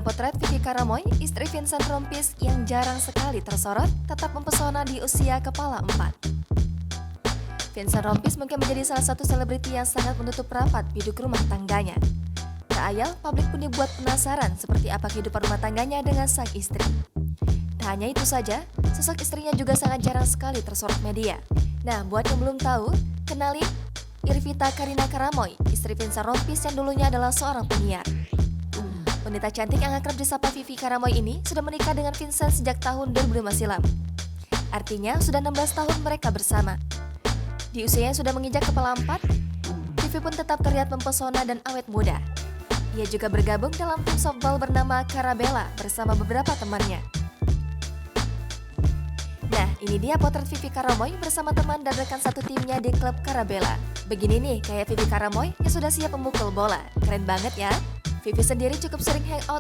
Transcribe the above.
Potret Vivi Karamoy, istri Vincent Rompis yang jarang sekali tersorot, tetap mempesona di usia kepala 4. Vincent Rompis mungkin menjadi salah satu selebriti yang sangat menutup rapat biduk rumah tangganya. Tak ayal, publik pun dibuat penasaran seperti apa kehidupan rumah tangganya dengan sang istri. Tak hanya itu saja, sosok istrinya juga sangat jarang sekali tersorot media. Nah, buat yang belum tahu, kenalin Irvita Karina Karamoy, istri Vincent Rompis yang dulunya adalah seorang penyiar. Wanita cantik yang akrab disapa Vivi Karamoy ini sudah menikah dengan Vincent sejak tahun 2005 silam. Artinya, sudah 16 tahun mereka bersama. Di usia yang sudah menginjak kepala 4, Vivi pun tetap terlihat mempesona dan awet muda. Ia juga bergabung dalam tim softball bernama Karabela bersama beberapa temannya. Nah, ini dia potret Vivi Karamoy bersama teman dan rekan satu timnya di klub Karabela. Begini nih kayak Vivi Karamoy yang sudah siap memukul bola. Keren banget ya. Vivi sendiri cukup sering hangout